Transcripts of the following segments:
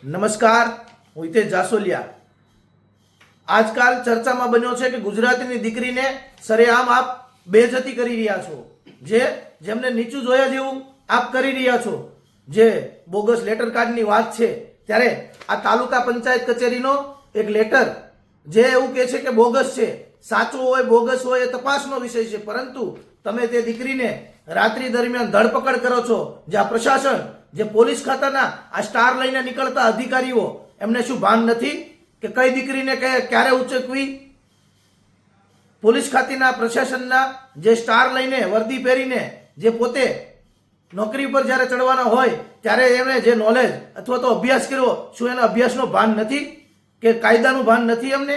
નમસ્કાર, હું હિતેશ જાસોલિયા। આજકાલ ચર્ચામાં બન્યો છે કે ગુજરાતની દીકરીને સરેઆમ આપ બેઇજ્જતી કરી રહ્યા છો, જેમને નીચું જોયા જેવું આપ કરી રહ્યા છો। જે બોગસ લેટર કાર્ડની વાત છે, ત્યારે આ તાલુકા પંચાયત કચેરીનો એક લેટર જે એવું કહે છે કે બોગસ છે, સાચો હોય બોગસ હોય એ તપાસનો વિષય છે, પરંતુ તમે તે દીકરીને રાત્રિ દરમિયાન ધરપકડ કરો છો। જ્યાં પ્રશાસન, જે પોલીસ ખાતાના આ સ્ટાર લઈને નીકળતા અધિકારીઓ, એમને શું ભાન નથી કે કઈ દીકરીને ક્યારે ઉચકવી? પોલીસ ખાતાના પ્રશાસનના જે સ્ટાર લઈને વર્દી પહેરીને જે પોતે નોકરી પર જ્યારે ચડવાના હોય ત્યારે એમણે જે નોલેજ અથવા તો અભ્યાસ કર્યો, શું એના અભ્યાસનો ભાન નથી કે કાયદાનું ભાન નથી એમને?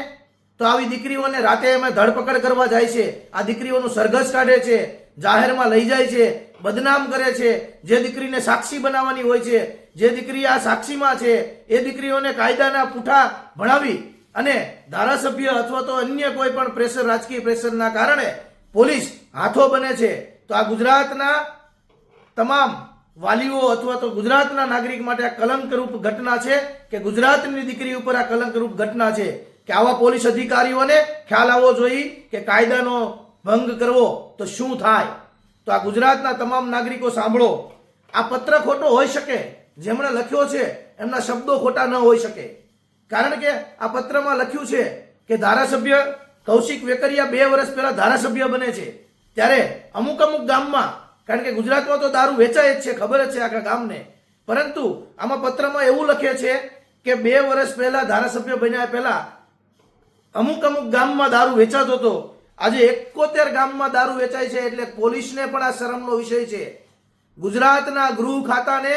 તો આવી દીકરીઓને રાતે એમાં ધરપકડ કરવા જાય છે, આ દીકરીઓનું સરઘસ કાઢે છે, જાહેરમાં લઈ જાય છે, બદનામ કરે છે। જે દીકરીને સાક્ષી બનાવવાની હોય છે, જે દીકરી આ સાક્ષીમાં છે, એ દીકરીઓને કાયદાના પૂઠા ભણાવી અને ધારાસભ્ય અથવા તો અન્ય કોઈ પણ પ્રેશર, રાજકીય પ્રેશરના કારણે પોલીસ હાથો બને છે। તો આ ગુજરાતના તમામ વાલીઓ અથવા તો ગુજરાતના નાગરિક માટે આ કલંકરૂપ ઘટના છે કે ગુજરાતની દીકરી ઉપર આ કલંકરૂપ ઘટના છે કે આવા પોલીસ અધિકારીઓને ખ્યાલ આવવો જોઈએ કે કાયદાનો ભંગ કરવો તો શું થાય। તો આ ગુજરાતના તમામ નાગરિકો સાંભળો, આ પત્ર ખોટો હોઈ શકે, જેમણે લખ્યો છે એમના શબ્દો ખોટા ન હોઈ શકે, કારણ કે આ પત્રમાં લખ્યું છે કે ધારાસભ્ય કૌશિક વેકરિયા 2 વર્ષ પહેલા ધારાસભ્ય બને છે, ત્યારે અમુક ગામમાં, કારણ કે ગુજરાતમાં તો દારૂ વેચાય જ છે, ખબર જ છે આખા ગામને, પરંતુ આમાં પત્રમાં એવું લખે છે કે 2 વર્ષ પહેલા ધારાસભ્ય બન્યા પહેલા અમુક ગામમાં દારૂ વેચાતો હતો, આજે 71 ગામમાં દારૂ વેચાય છે। એટલે પોલીસને પણ આ શરમનો વિષય છે। ગુજરાતના ગૃહ ખાતાને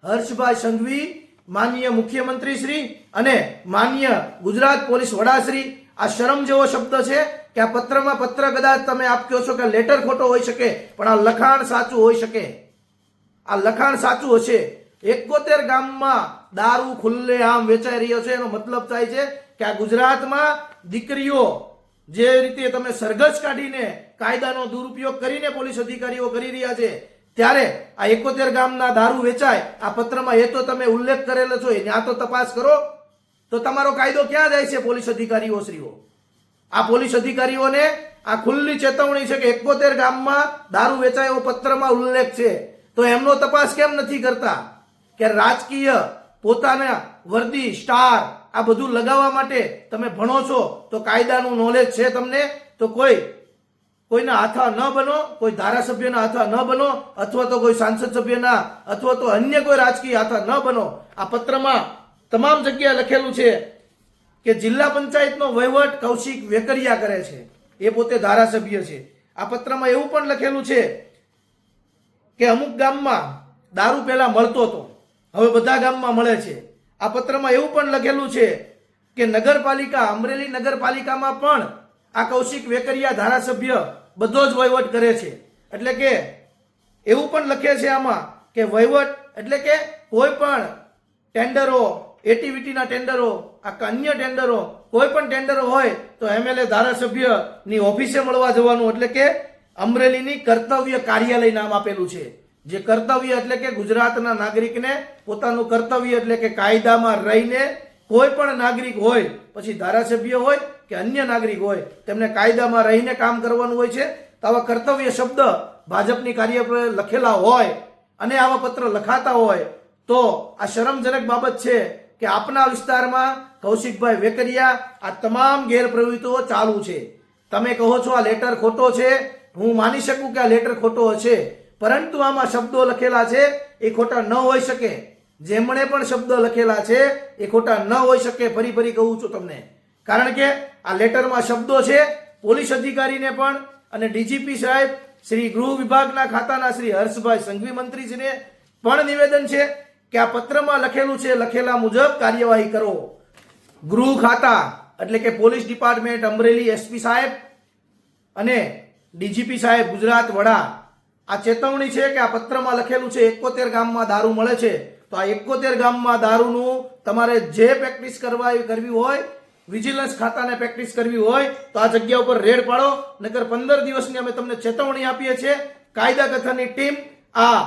હર્ષભાઈ સંઘવી, માનનીય મુખ્યમંત્રી શ્રી અને માનનીય ગુજરાત પોલીસ વડા શ્રી, આ શરમ જેવો શબ્દ છે કે આ પત્રમાં, પત્ર કદાચ તમે આપ કહો છો કે લેટર ખોટો હોઈ શકે, પણ આ લખાણ સાચું હોઈ શકે, આ લખાણ સાચું હશે। 71 ગામમાં દારૂ ખુલ્લેઆમ વેચાઈ રહ્યો છે, એનો મતલબ થાય છે કે આ ગુજરાતમાં દીકરીઓ જે રીતે તમે સરઘસ કાઢીને કાયદાનો દુરુપયોગ કરીને પોલીસ અધિકારીઓ કરી રહ્યા છે, ત્યારે આ 71 ગામના દારૂ વેચાય, આ પત્રમાં એ તો તમે ઉલ્લેખ કરેલો છો, ત્યાં તો તપાસ કરો। તો તમારો કાયદો ક્યાં જાય છે પોલીસ અધિકારીઓ શ્રીઓ? આ પોલીસ અધિકારીઓને આ ખુલ્લી ચેતવણી છે કે 71 ગામમાં દારૂ વેચાય એવો પત્રમાં ઉલ્લેખ છે, તો એમનો તપાસ કેમ નથી કરતા? કે રાજકીય પોતાના વર્દી, સ્ટાર આ બધું લગાવવા માટે તમે ભણો છો, તો કાયદાનું નોલેજ છે તમને, તો કોઈના હાથા ન બનો, કોઈ ધારાસભ્યના હાથા ન બનો, અથવા તો કોઈ સાંસદ સભ્યના અથવા તો અન્ય કોઈ રાજકીય હાથા ન બનો। આ પત્રમાં તમામ જગ્યાએ લખેલું છે કે જિલ્લા પંચાયતનો વહીવટ કૌશિક વેકરિયા કરે છે, એ પોતે ધારાસભ્ય છે। આ પત્રમાં એવું પણ લખેલું છે કે અમુક ગામમાં દારૂ પહેલા મળતો હતો, હવે બધા ગામમાં મળે છે। આ પત્રમાં એવું પણ લખેલું છે કે નગરપાલિકા, અમરેલી નગરપાલિકામાં પણ આ કૌશિક વેકરિયા ધારાસભ્ય બધો જ વહીવટ કરે છે। એટલે કે એવું પણ લખે છે આમાં કે વહીવટ એટલે કે કોઈ પણ ટેન્ડરો, એટીવીટીના ટેન્ડરો, આ અન્ય ટેન્ડરો, કોઈ પણ ટેન્ડરો હોય તો એમએલએ ધારાસભ્યની ઓફિસે મળવા જવાનું, એટલે કે અમરેલીની કર્તવ્ય કાર્યાલય નામ આપેલું છે। જે કર્તવ્ય એટલે કે ગુજરાતના નાગરિકને પોતાનું કર્તવ્ય એટલે કે કાયદામાં રહીને, કોઈ પણ નાગરિક હોય, પછી ધારાસભ્ય હોય કે અન્ય નાગરિક હોય, તેમને કાયદામાં રહીને કામ કરવાનું હોય છે। તો આવા કર્તવ્ય શબ્દ ભાજપની કાર્ય પર લખેલા હોય અને આવા પત્ર લખાતા હોય તો આ શરમજનક બાબત છે કે આપના વિસ્તારમાં કૌશિકભાઈ વેકરિયા આ તમામ ગેરપ્રવૃત્તિઓ ચાલુ છે। તમે કહો છો આ લેટર ખોટો છે, હું માની શકું કે આ લેટર ખોટો હશે, પરંતુ આમાં શબ્દો લખેલા છે એ ખોટા ન હોઈ શકે। જેમણે પણ શબ્દ લખેલા છે એ ખોટા ન હોઈ શકે, ફરી કહું છું તમને, કારણ કે આ લેટરમાં શબ્દો છે પોલીસ અધિકારીને પણ અને ડીજીપી સાહેબ શ્રી ગૃહ વિભાગના ખાતાના શ્રી હર્ષભાઈ સંઘવી મંત્રીશ્રીને પણ નિવેદન છે કે આ પત્રમાં લખેલું છે, લખેલા મુજબ કાર્યવાહી કરો। ગૃહ ખાતા એટલે કે પોલીસ ડિપાર્ટમેન્ટ, અમરેલી એસપી સાહેબ અને ડીજીપી સાહેબ, ગુજરાત વડા, આ ચેતવણી છે કે આ પત્રમાં લખેલું છે 71 ગામમાં દારૂ મળે છે, તો આ 71 ગામમાં દારૂનું તમારે જે પ્રેક્ટિસ કરવી હોય, વિજિલન્સ ખાતાને પ્રેક્ટિસ કરવી હોય તો આ જગ્યા ઉપર રેડ પાડો, નકર 15 દિવસની અમે તમને ચેતવણી આપીએ છીએ। કાયદા કથાની ટીમ આ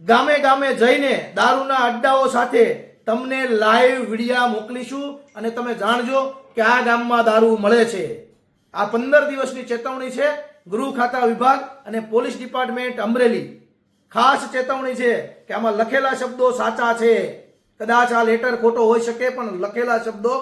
ગામે ગામે જઈને દારૂના અડ્ડાઓ સાથે તમને લાઈવ વિડીયા મોકલીશું અને તમે જાણજો કે આ ગામમાં દારૂ મળે છે. આ 15 દિવસની ચેતવણી છે. ગૃહ ખાતા વિભાગ અને પોલીસ ડિપાર્ટમેન્ટ અમરેલી ખાસ ચેતવણી છે કે આમાં લખેલા શબ્દો સાચા છે. કદાચ આ લેટર ખોટો હોઈ શકે પણ લખેલા શબ્દો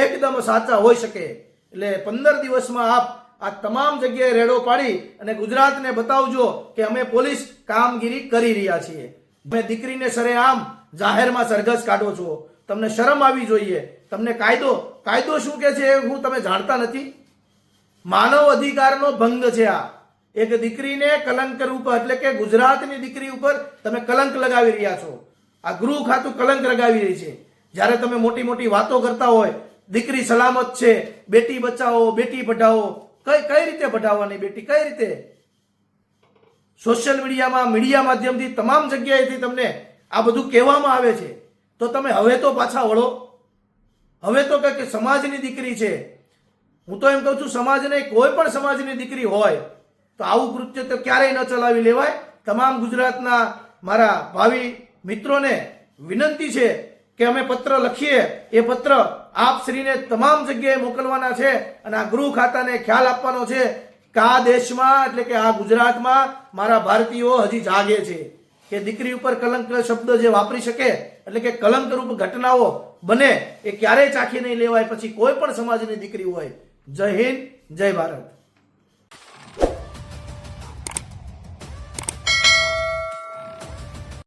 એકદમ સાચા હોઈ શકે. એટલે 15 દિવસમાં આપ આ તમામ જગ્યાએ રેડો પાડી અને ગુજરાતને બતાવજો કે અમે પોલીસ કામગીરી કરી રહ્યા છીએ. તમે દીકરીને સરેઆમ જાહેરમાં સરઘસ કાઢો છો. તમને શરમ આવી જોઈએ. તમને કાયદો શું કે છે એ હું તમે જાણતા નથી. માનવ અધિકારનો ભંગ છે આ. એક દીકરીને કલંક ઉપર એટલે કે ગુજરાતની દીકરી ઉપર તમે કલંક લગાવી રહ્યા છો. આ ગૃહ ખાતું કલંક લગાવી રહી છે. જ્યારે તમે મોટી મોટી વાતો કરતા હોય દીકરી સલામત છે, બેટી બચાવો, બેટી પઢાઓ, કઈ રીતે પઢાવવાની બેટી? કઈ રીતે? સોશિયલ મીડિયામાં મીડિયા માધ્યમથી તમામ જગ્યાએથી તમને આ બધું કહેવામાં આવે છે. તો તમે હવે તો પાછા વળો. હવે તો કે સમાજની દીકરી છે. હું તો એમ કહું છું સમાજને કોઈ પણ સમાજની દીકરી હોય તો આવું કૃત્ય તો ક્યારેય ન ચલાવી લેવાય. તમામ ગુજરાતના મારા ભાવિ મિત્રોને વિનંતી છે કે અમે પત્ર લખીએ, એ પત્ર આપશ્રીને તમામ જગ્યાએ મોકલવાના છે અને આ ગૃહ ખાતાને ખ્યાલ આપવાનો છે કે આ દેશમાં એટલે કે આ ગુજરાતમાં મારા ભારતીયો હજી જાગે છે કે દીકરી ઉપર કલંક શબ્દ જે વાપરી શકે એટલે કે કલંકરૂપ ઘટનાઓ બને એ ક્યારેય ચાખી નહીં લેવાય. પછી કોઈ પણ સમાજની દીકરી હોય. જય હિન્દ, જય ભારત.